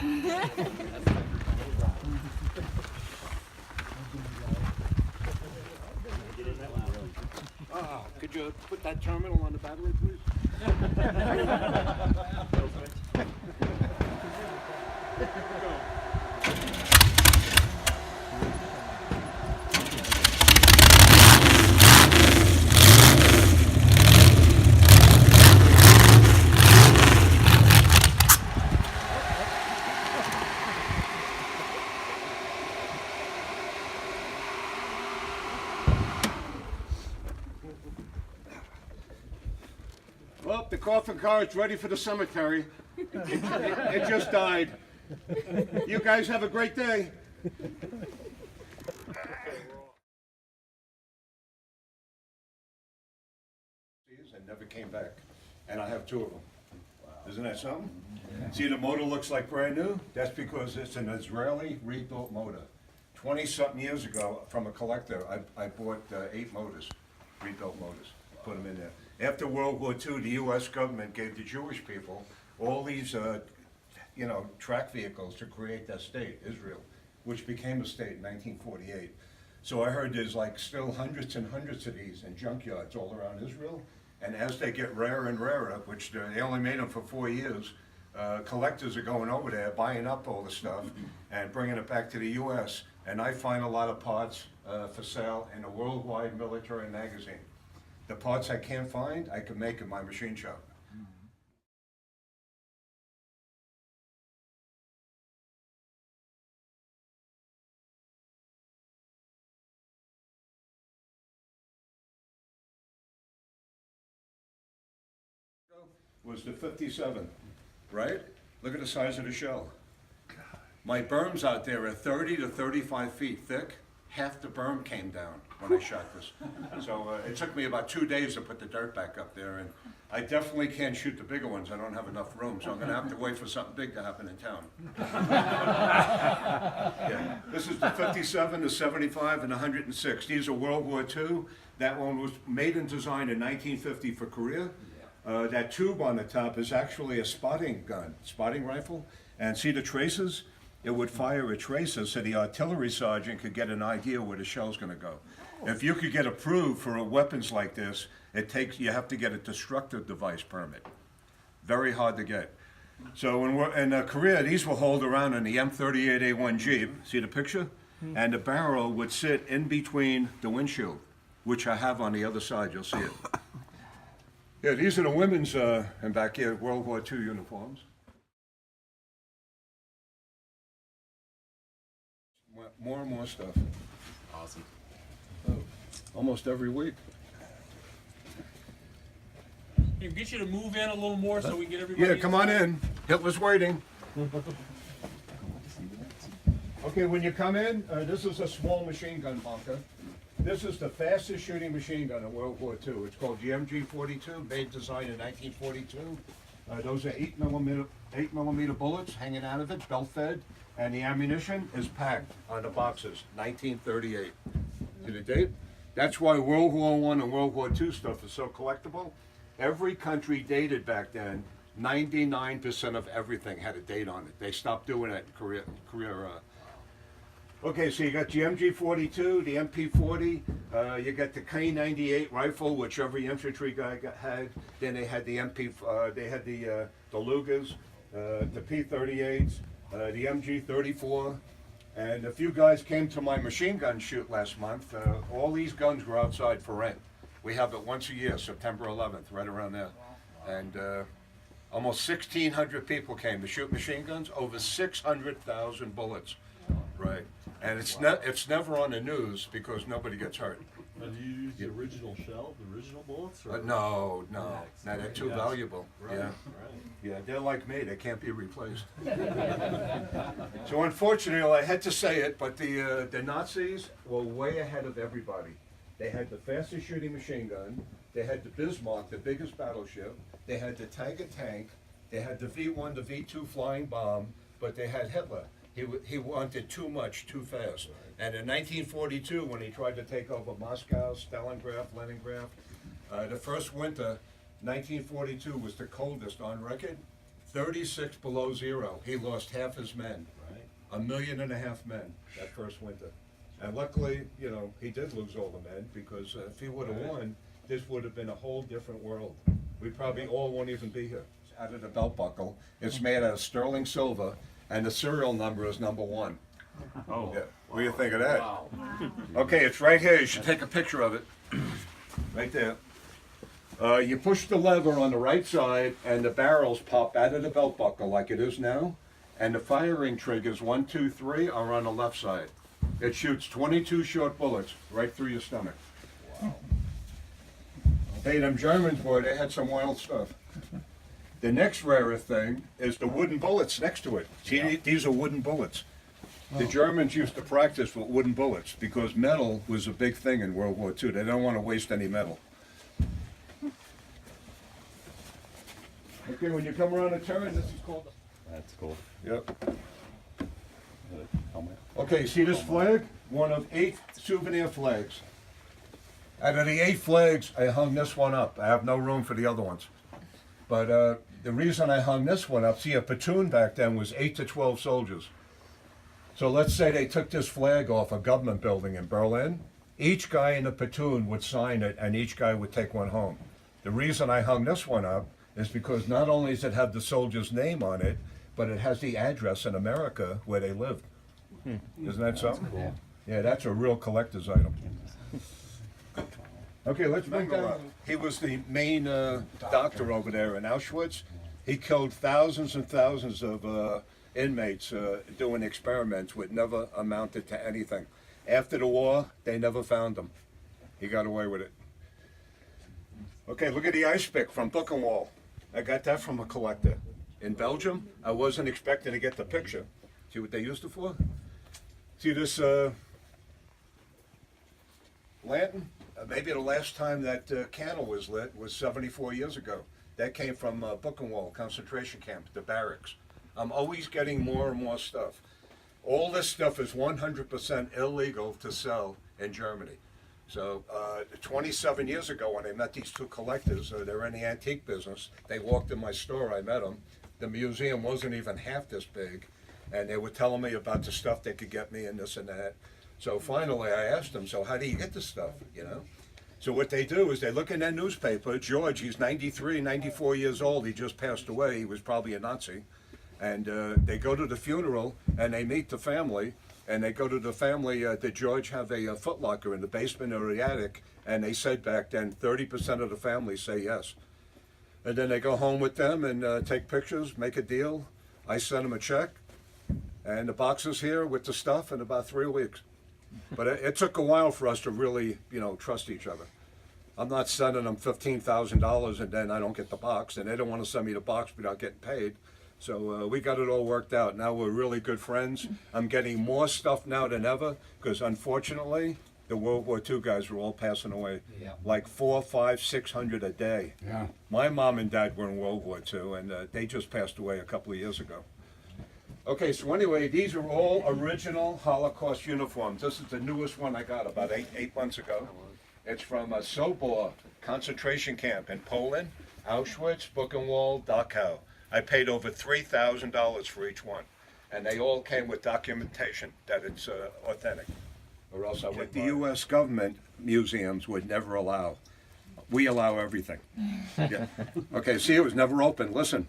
Could you put that terminal on the battery, please? Well, the coffin car is ready for the cemetery. It just died. You guys have a great day. And never came back. And I have two of them. Isn't that something? See, the motor looks like brand new. That's because it's an Israeli rebuilt motor. 20-something years ago, from a collector, I bought 8 motors, rebuilt motors, put them in there. After World War II, the U.S. government gave the Jewish people all these, track vehicles to create that state, Israel, which became a state in 1948. So I heard there's like still hundreds and hundreds of these in junkyards all around Israel. And as they get rarer and rarer, which they only made them for 4 years, collectors are going over there, buying up all the stuff and bringing it back to the U.S. And I find a lot of parts for sale in a worldwide military magazine. The parts I can't find, I can make in my machine shop. Was the 57, right? Look at the size of the shell. My berms out there are 30 to 35 feet thick. Half the berm came down when I shot this. So it took me about 2 days to put the dirt back up there, and I definitely can't shoot the bigger ones. I don't have enough room, so I'm gonna have to wait for something big to happen in town. Yeah. This is the 57, the 75, and the 106. These are World War II. That one was made and designed in 1950 for Korea. That tube on the top is actually a spotting gun, spotting rifle. And see the traces? It would fire a tracer so the artillery sergeant could get an idea where the shell's gonna go. If you could get approved for weapons like this, you have to get a destructive device permit. Very hard to get. So in Korea, these were hauled around in the M38A1 Jeep. See the picture? And the barrel would sit in between the windshield, which I have on the other side, you'll see it. Yeah, these are the women's, and back here, World War II uniforms. More and more stuff. Awesome. Almost every week. Hey, we get you to move in a little more so we can get everybody. Yeah, come on in. Hitler's waiting. Okay, when you come in, this is a small machine gun bunker. This is the fastest shooting machine gun in World War II. It's called the MG42, made designed in 1942. Those are 8mm bullets hanging out of it, belt fed, and the ammunition is packed on the boxes, 1938. See the date? That's why World War I and World War II stuff is so collectible. Every country dated back then, 99% of everything had a date on it. They stopped doing it in Korea. Okay, so you got the MG42, the MP40, you got the K98 rifle, which every infantry guy had. Then they had the the Lugers, the P38s, the MG34, and a few guys came to my machine gun shoot last month. All these guns were outside for rent. We have it once a year, September 11th, right around there, and almost 1,600 people came to shoot machine guns, over 600,000 bullets, right? And it's never on the news because nobody gets hurt. And do you use the original shell, the original bullets? Or? No, they're too valuable. Right, Yeah, right. yeah, they're like me, they can't be replaced. So unfortunately, I had to say it, but the Nazis were way ahead of everybody. They had the fastest shooting machine gun, they had the Bismarck, the biggest battleship, they had the Tiger tank, they had the V1, the V2 flying bomb, but they had Hitler. He wanted too much, too fast. And in 1942, when he tried to take over Moscow, Stalingrad, Leningrad, the first winter, 1942, was the coldest on record. 36 below zero. He lost half his men. Right. 1.5 million men that first winter. And luckily, you know, he did lose all the men, because if he would have won, this would have been a whole different world. We probably all won't even be here. Out of the belt buckle, it's made out of sterling silver, and the serial number is number 1. Oh. Yeah. What do you think of that? Wow. Okay, it's right here. You should take a picture of it. Right there. You push the lever on the right side, and the barrels pop out of the belt buckle like it is now. And the firing triggers 1, 2, 3 are on the left side. It shoots 22 short bullets right through your stomach. Wow. Hey, them Germans, boy, they had some wild stuff. The next rarest thing is the wooden bullets next to it. See, these are wooden bullets. The Germans used to practice with wooden bullets because metal was a big thing in World War II. They don't want to waste any metal. Okay, when you come around a turn, this is called. That's cool. Yep. Helmet. Okay, see this flag? One of 8 souvenir flags. Out of the 8 flags, I hung this one up. I have no room for the other ones. But the reason I hung this one up, see, a platoon back then was 8 to 12 soldiers. So let's say they took this flag off a government building in Berlin. Each guy in the platoon would sign it, and each guy would take one home. The reason I hung this one up is because not only does it have the soldier's name on it, but it has the address in America where they lived. Isn't that something? Cool. Yeah, that's a real collector's item. Okay, let's bring down. He was the main doctor over there in Auschwitz. He killed thousands and thousands of inmates doing experiments which never amounted to anything. After the war, they never found him. He got away with it. Okay, look at the ice pick from Buchenwald. I got that from a collector in Belgium. I wasn't expecting to get the picture. See what they used it for? See this lantern? Maybe the last time that candle was lit was 74 years ago. That came from Buchenwald concentration camp, the barracks. I'm always getting more and more stuff. All this stuff is 100% illegal to sell in Germany. So 27 years ago when I met these 2 collectors, they're in the antique business. They walked in my store, I met them. The museum wasn't even half this big, and they were telling me about the stuff they could get me and this and that. So finally I asked them, so how do you get the stuff, you know? So what they do is they look in their newspaper. George, he's 93, 94 years old. He just passed away. He was probably a Nazi. And they go to the funeral and they meet the family. And they go to the family, did George have a Foot Locker in the basement or the attic? And they said back then 30% of the family say yes. And then they go home with them and take pictures, make a deal. I send them a check. And the box is here with the stuff in about 3 weeks. But it took a while for us to really, you know, trust each other. I'm not sending them $15,000 and then I don't get the box, and they don't want to send me the box without getting paid. So we got it all worked out. Now we're really good friends. I'm getting more stuff now than ever because unfortunately, the World War II guys were all passing away. Yeah. Like 400, 500, 600 a day. Yeah. My mom and dad were in World War II, and they just passed away a couple of years ago. Okay, so anyway, these are all original Holocaust uniforms. This is the newest one I got about eight months ago. It's from Sobor concentration camp in Poland, Auschwitz, Buchenwald, Dachau. I paid over $3,000 for each one, and they all came with documentation that it's authentic, or else I would. The U.S. government museums would never allow. We allow everything. Yeah. Okay, see, it was never open. Listen.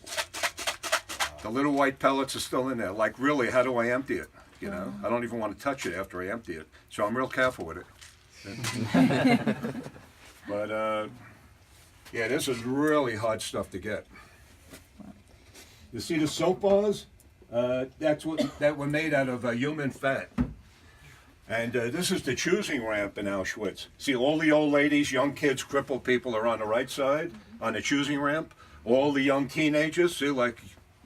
The little white pellets are still in there. Like, really, how do I empty it? You know, I don't even want to touch it after I empty it. So I'm real careful with it. But, yeah, this is really hard stuff to get. You see the soap bars? That were made out of human fat. And this is the choosing ramp in Auschwitz. See, all the old ladies, young kids, crippled people are on the right side on the choosing ramp. All the young teenagers, see, like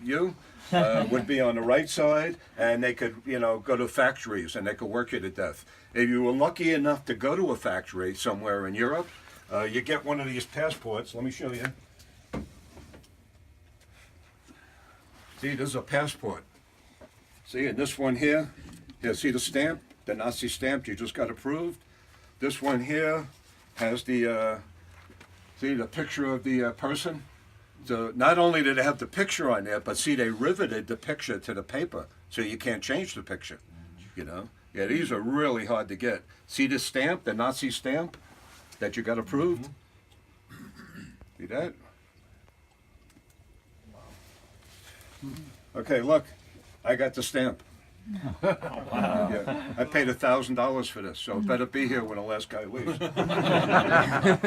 you, would be on the right side, and they could, you know, go to factories and they could work you to death. If you were lucky enough to go to a factory somewhere in Europe, you get one of these passports. Let me show you. See, this is a passport. See, and this one here, see the stamp, the Nazi stamp you just got approved. This one here has the, see the picture of the person. So not only did it have the picture on there, but see, they riveted the picture to the paper, so you can't change the picture. You know, yeah, these are really hard to get. See the stamp, the Nazi stamp that you got approved. See that? Okay, look, I got the stamp. Yeah, I paid $1,000 for this, so it better be here when the last guy leaves. Yeah,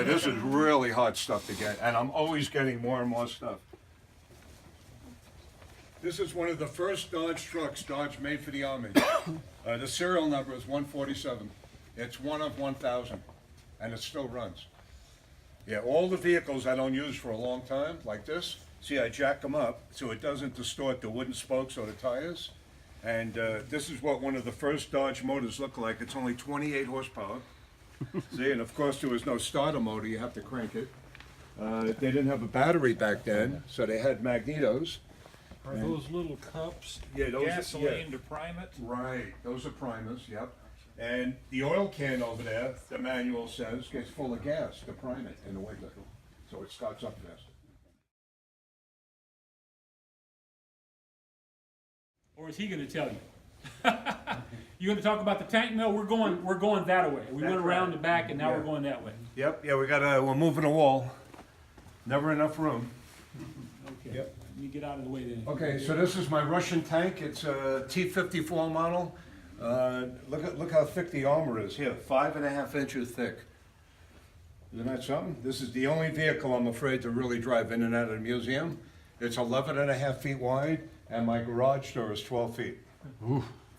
this is really hard stuff to get, and I'm always getting more and more stuff. This is one of the first Dodge trucks Dodge made for the Army. The serial number is 147. It's one of 1,000, and it still runs. Yeah, all the vehicles I don't use for a long time, like this, see, I jack them up so it doesn't distort the wooden spokes or the tires. And this is what one of the first Dodge motors looked like. It's only 28 horsepower. See, and of course there was no starter motor, you have to crank it. They didn't have a battery back then, so they had magnetos. Are those little cups Yeah, those gasoline to prime it? Right, those are primers, yep. And the oil can over there, the manual says, gets full of gas to prime it in the winter, so it starts up fast. Or is he gonna tell you? You gonna talk about the tank mill? We're going that way. We That's went around right. the back and now Yeah. we're going that way. Yep, yeah, we're moving a wall. Never enough room. Okay. Yep. Let me get out of the way then. Okay, so this is my Russian tank. It's a T-54 model. Look how thick the armor is. Here, 5.5 inches thick. Isn't that something? This is the only vehicle I'm afraid to really drive in and out of the museum. It's 11.5 feet wide, and my garage door is 12 feet.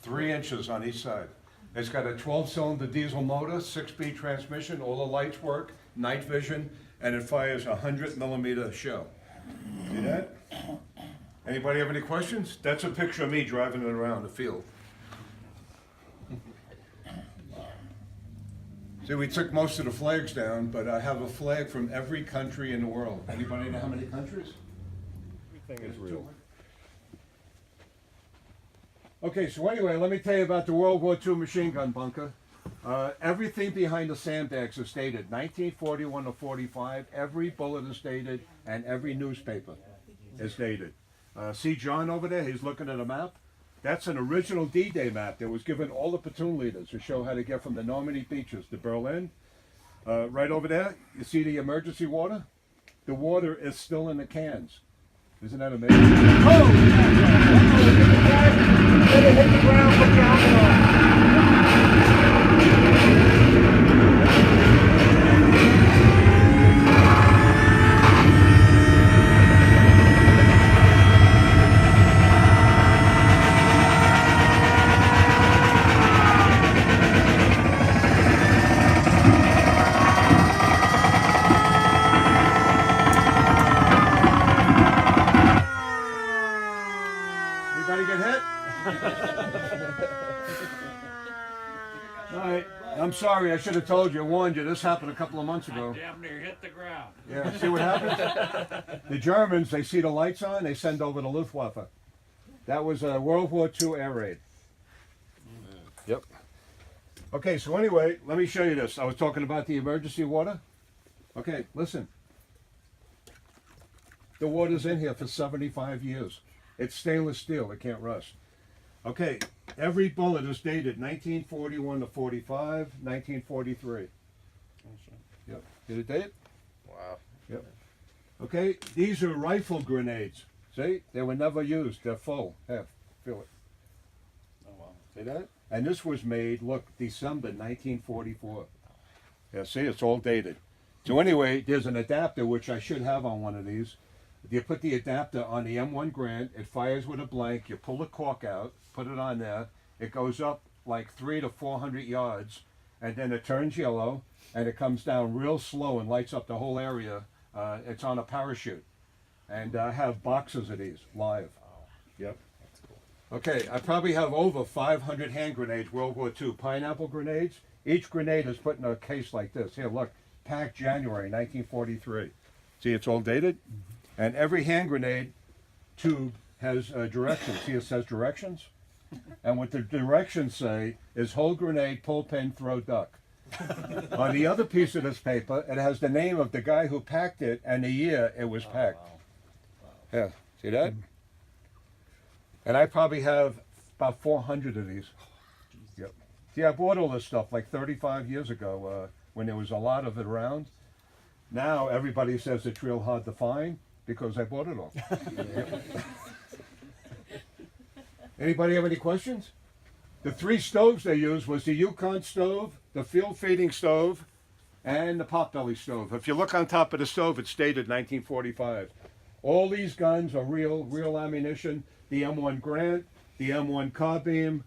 3 inches on each side. It's got a 12-cylinder diesel motor, 6-speed transmission, all the lights work, night vision, and it fires a 100-millimeter shell. See that? Anybody have any questions? That's a picture of me driving it around the field. See, we took most of the flags down, but I have a flag from every country in the world. Anybody know how many countries? Everything is real. Okay, so anyway, let me tell you about the World War II machine gun bunker. Everything behind the sandbags is dated 1941 to 45. Every bullet is dated, and every newspaper is dated. See John over there? He's looking at a map. That's an original D-Day map that was given all the platoon leaders to show how to get from the Normandy beaches to Berlin. Right over there, you see the emergency water? The water is still in the cans. Isn't that amazing? Oh! Let it hit the ground, put the alcohol. Anybody get hit? All right. I'm sorry. I should have told you, warned you. This happened a couple of months ago. Damn near hit the ground. Yeah. See what happens? The Germans, they see the lights on, they send over the Luftwaffe. That was a World War II air raid. Yep. Okay. So anyway, let me show you this. I was talking about the emergency water. Okay. Listen. The water's in here for 75 years. It's stainless steel. It can't rust. Okay, every bullet is dated 1941 to 45, 1943. Yep. Did it date? Wow. Yep. Okay, these are rifle grenades. See, they were never used. They're full. Have, feel it. Oh, wow. See that? And this was made, look, December 1944. Yeah, see, it's all dated. So anyway, there's an adapter, which I should have on one of these. You put the adapter on the M1 Grant, it fires with a blank, you pull the cork out, put it on there, it goes up like 300 to 400 yards, and then it turns yellow, and it comes down real slow and lights up the whole area. It's on a parachute. And I have boxes of these, live. Yep. Okay, I probably have over 500 hand grenades, World War II, pineapple grenades. Each grenade is put in a case like this. Here, look, packed January 1943. See, it's all dated? And every hand grenade tube has directions. See, it says directions. And what the directions say is hold grenade, pull pin, throw duck. On the other piece of this paper, it has the name of the guy who packed it and the year it was packed. Yeah, see that? And I probably have about 400 of these. Yep. See, I bought all this stuff like 35 years ago when there was a lot of it around. Now everybody says it's real hard to find because I bought it all. Anybody have any questions? The 3 stoves they used was the Yukon stove, the field feeding stove, and the potbelly stove. If you look on top of the stove, it's dated 1945. All these guns are real ammunition. The M1 Grant, the M1 carbine,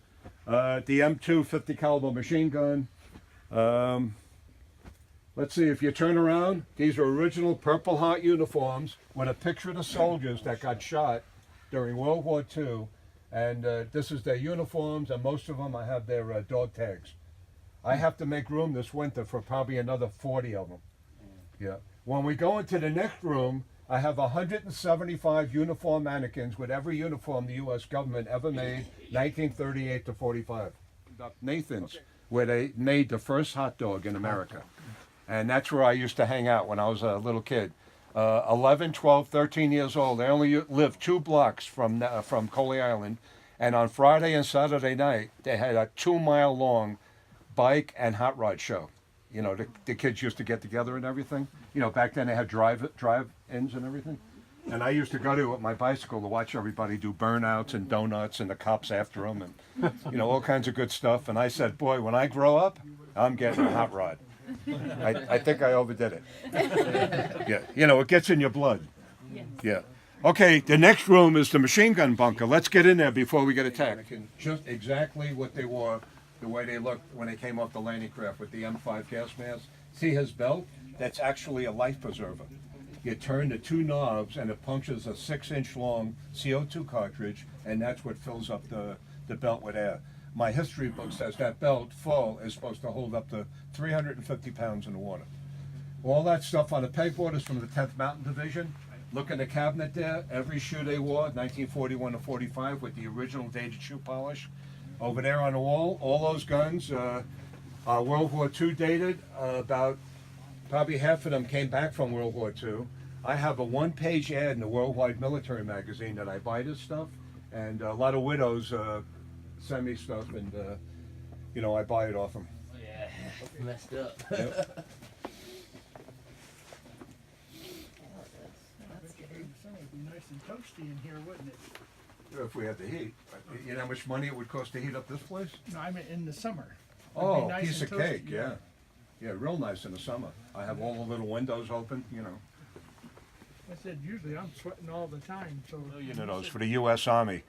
the M2 50 caliber machine gun. Let's see, if you turn around, these are original Purple Heart uniforms with a picture of the soldiers that got shot during World War II. And this is their uniforms, and most of them I have their dog tags. I have to make room this winter for probably another 40 of them. Yeah. When we go into the next room, I have 175 uniform mannequins with every uniform the U.S. government ever made, 1938 to 45. Nathan's, where they made the first hot dog in America. And that's where I used to hang out when I was a little kid. 11, 12, 13 years old. I only lived 2 blocks from Coley Island. And on Friday and Saturday night, they had a 2-mile long bike and hot rod show. You know, the kids used to get together and everything. You know, back then they had drive-ins and everything. And I used to go to it with my bicycle to watch everybody do burnouts and donuts and the cops after them and, you know, all kinds of good stuff. And I said, boy, when I grow up, I'm getting a hot rod. I think I overdid it. Yeah, you know, it gets in your blood. Yeah. Okay, the next room is the machine gun bunker. Let's get in there before we get attacked. Just exactly what they wore, the way they looked when they came off the landing craft with the M5 gas mask. See his belt? That's actually a life preserver. You turn the 2 knobs and it punctures a 6-inch long CO2 cartridge, and that's what fills up the belt with air. My history book says that belt full is supposed to hold up to 350 pounds in the water. All that stuff on the pegboard is from the 10th Mountain Division. Look in the cabinet there, every shoe they wore, 1941 to 45 with the original dated shoe polish. Over there on the wall, all those guns are World War II dated. About probably half of them came back from World War II. I have a 1-page ad in the Worldwide Military Magazine that I buy this stuff, and a lot of widows send me stuff, and you know, I buy it off them. Yeah, messed up. Yep. It'd be nice and toasty in here, wouldn't it? If we had the heat. You know how much money it would cost to heat up this place? No, I mean in the summer. Oh, nice piece of and toasty, cake, yeah. Yeah, real nice in the summer. I have all the little windows open, you know. I said, usually I'm sweating all the time, so. Million of those for the U.S. Army.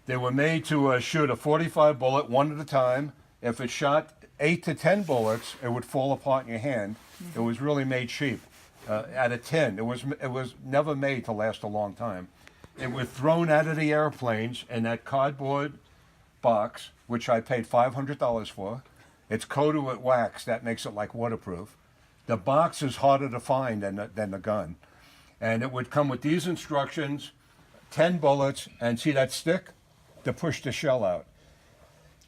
They were made to shoot a 45 bullet one at a time. If it shot 8 to 10 bullets, it would fall apart in your hand. It was really made cheap. At a tin, it was never made to last a long time. It was thrown out of the airplanes in that cardboard box, which I paid $500 for. It's coated with wax that makes it like waterproof. The box is harder to find than the gun. And it would come with these instructions, 10 bullets, and see that stick? To push the shell out.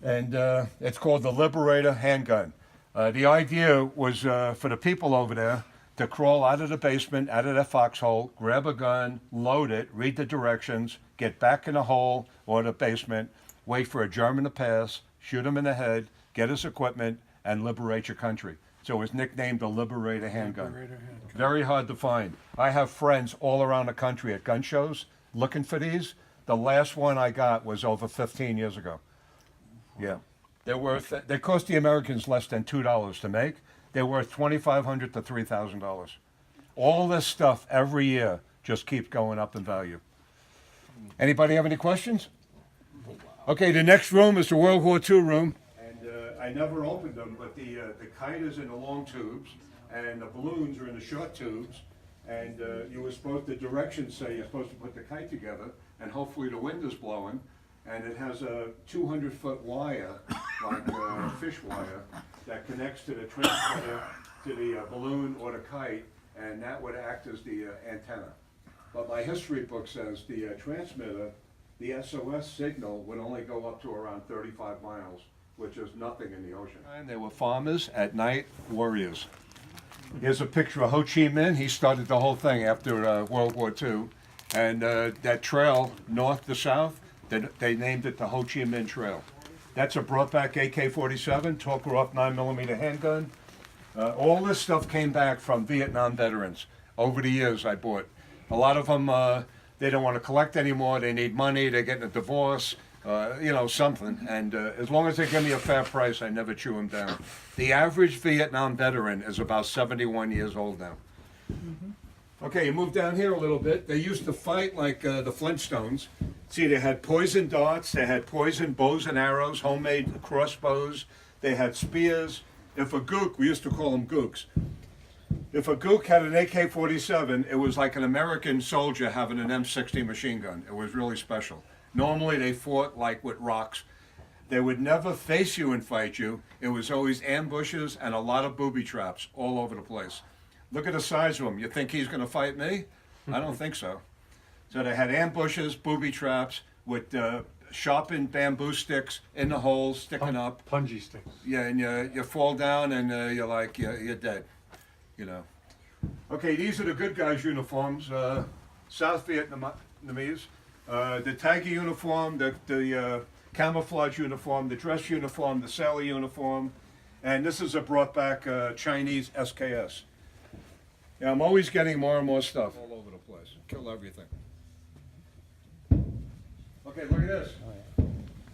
And it's called the Liberator handgun. The idea was for the people over there to crawl out of the basement, out of the foxhole, grab a gun, load it, read the directions, get back in the hole or the basement, wait for a German to pass, shoot him in the head, get his equipment, and liberate your country. So it was nicknamed the Liberator handgun. Very hard to find. I have friends all around the country at gun shows looking for these. The last one I got was over 15 years ago. Yeah. They cost the Americans less than $2 to make. They're worth $2,500 to $3,000. All this stuff every year just keeps going up in value. Anybody have any questions? Okay, the next room is the World War II room. And I never opened them, but the kite is in the long tubes, and the balloons are in the short tubes. And the directions say you're supposed to put the kite together, and hopefully the wind is blowing. And it has a 200-foot wire, like fish wire, that connects to the transmitter, to the balloon or the kite, and that would act as the antenna. But my history book says the transmitter, the SOS signal would only go up to around 35 miles, which is nothing in the ocean. And they were farmers, at night, warriors. Here's a picture of Ho Chi Minh. He started the whole thing after World War II. And that trail, north to south, they named it the Ho Chi Minh Trail. That's a brought back AK-47, Tokarev 9mm handgun. All this stuff came back from Vietnam veterans. Over the years I bought. A lot of them, they don't want to collect anymore, they need money, they're getting a divorce, something. And as long as they give me a fair price, I never chew them down. The average Vietnam veteran is about 71 years old now. Okay, you move down here a little bit. They used to fight like the Flintstones. See, they had poison darts, they had poison bows and arrows, homemade crossbows, they had spears. If a gook, we used to call them gooks. If a gook had an AK-47, it was like an American soldier having an M60 machine gun. It was really special. Normally they fought like with rocks. They would never face you and fight you. It was always ambushes and a lot of booby traps all over the place. Look at the size of him. You think he's going to fight me? I don't think so. So they had ambushes, booby traps with sharpened bamboo sticks in the holes sticking up. Punji sticks. Yeah, and you fall down and you're dead. Okay, these are the good guys' uniforms. South Vietnamese. The tiger uniform, the camouflage uniform, the dress uniform, the sailor uniform, and this is a brought back Chinese SKS. Yeah, I'm always getting more and more stuff all over the place. Kill everything. Okay, look at this.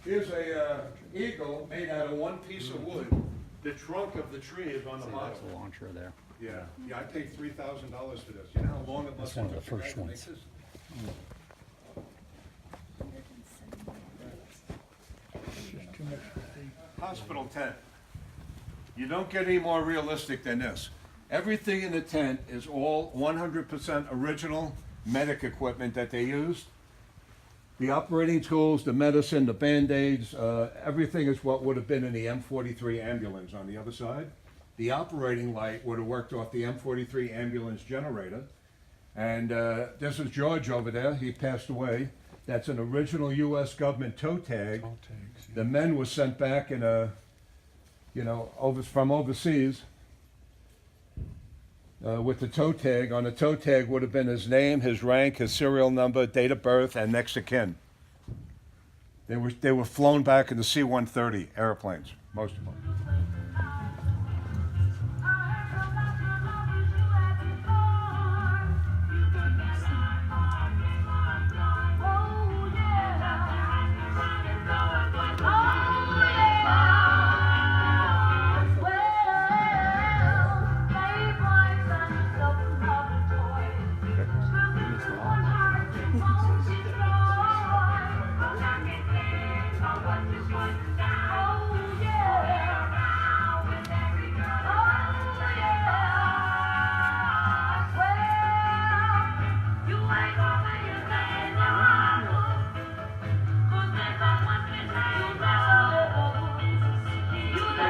Here's a eagle made out of one piece of wood. The trunk of the tree is on the bottom. That's the launcher there. Yeah, I paid $3,000 for this. You know how long it must That's one of take the for a guy first to make ones. this? Too much for the Hospital tent. You don't get any more realistic than this. Everything in the tent is all 100% original medic equipment that they used. The operating tools, the medicine, the Band-Aids, everything is what would have been in the M43 ambulance on the other side. The operating light would have worked off the M43 ambulance generator. And this is George over there. He passed away. That's an original U.S. government toe tag. The men were sent back in a, from overseas with the toe tag. On the toe tag would have been his name, his rank, his serial number, date of birth, and next of kin. They were flown back in the C-130 airplanes, most of them.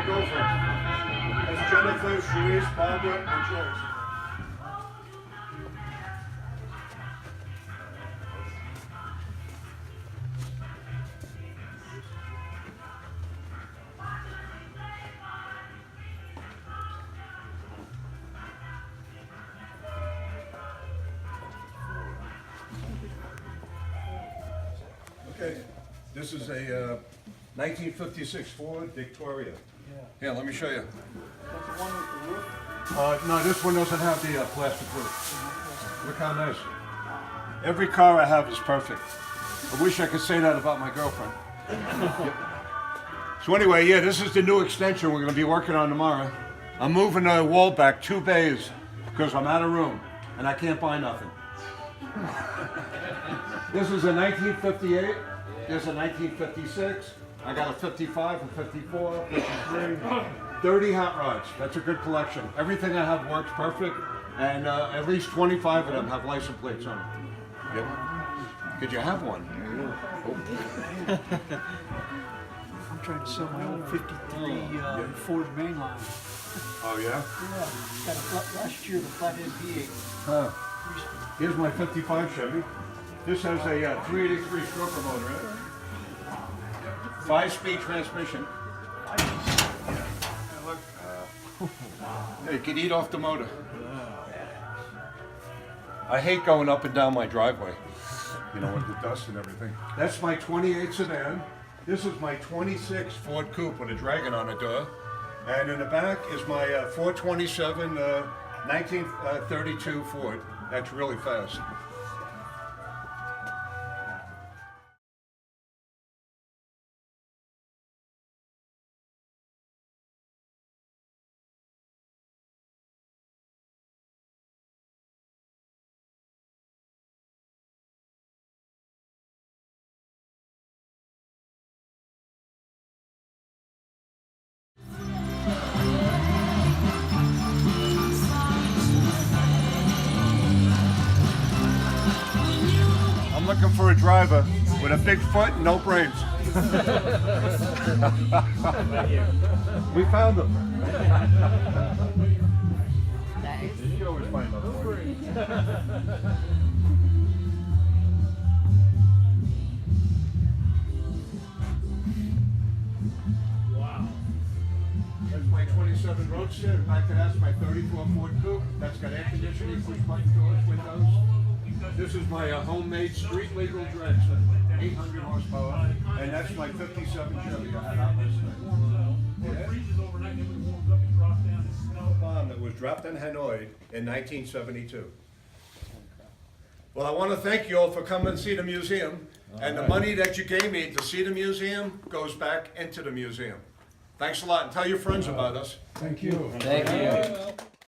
That's Jennifer, Sharice, Barbara, and Joyce. Okay, this is a 1956 Ford Victoria. Yeah, let me show you. No, this one doesn't have the plastic roof. Look how nice. Every car I have is perfect. I wish I could say that about my girlfriend. Yep. So anyway, yeah, this is the new extension we're going to be working on tomorrow. I'm moving the wall back 2 bays because I'm out of room and I can't buy nothing. This is a 1958. There's a 1956. I got a 55, a 54, 53, 30 hot rods. That's a good collection. Everything I have works perfect, and at least 25 of them have license plates on them. Yep. Could you have one? I'm trying to sell my old 53 Ford mainline. Oh, yeah? Yeah, got a last year the flat MPA. Here's my 55 Chevy. This has a 383 stroker motor in it. 5-speed transmission. Yeah, you could eat off the motor. I hate going up and down my driveway, you know, with the dust and everything. That's my 28 sedan. This is my 26 Ford Coupe with a dragon on the door. And in the back is my 427 1932 Ford. That's really fast. I'm looking for a driver with a big foot and no brains. We found them. You can always find another one. That's my 27 Roadster. Back to that's my 34 Ford Coupe. That's got air conditioning, push button doors, windows. This is my homemade street legal dredge, 800 horsepower, and that's my 57 Chevy I had out last night. freezes overnight, then when it warms up, it drops down to snow. Bomb that was dropped in Hanoi in 1972. Well, I want to thank you all for coming and see the museum, and the money that you gave me to see the museum goes back into the museum. Thanks a lot, and tell your friends about us. Thank you.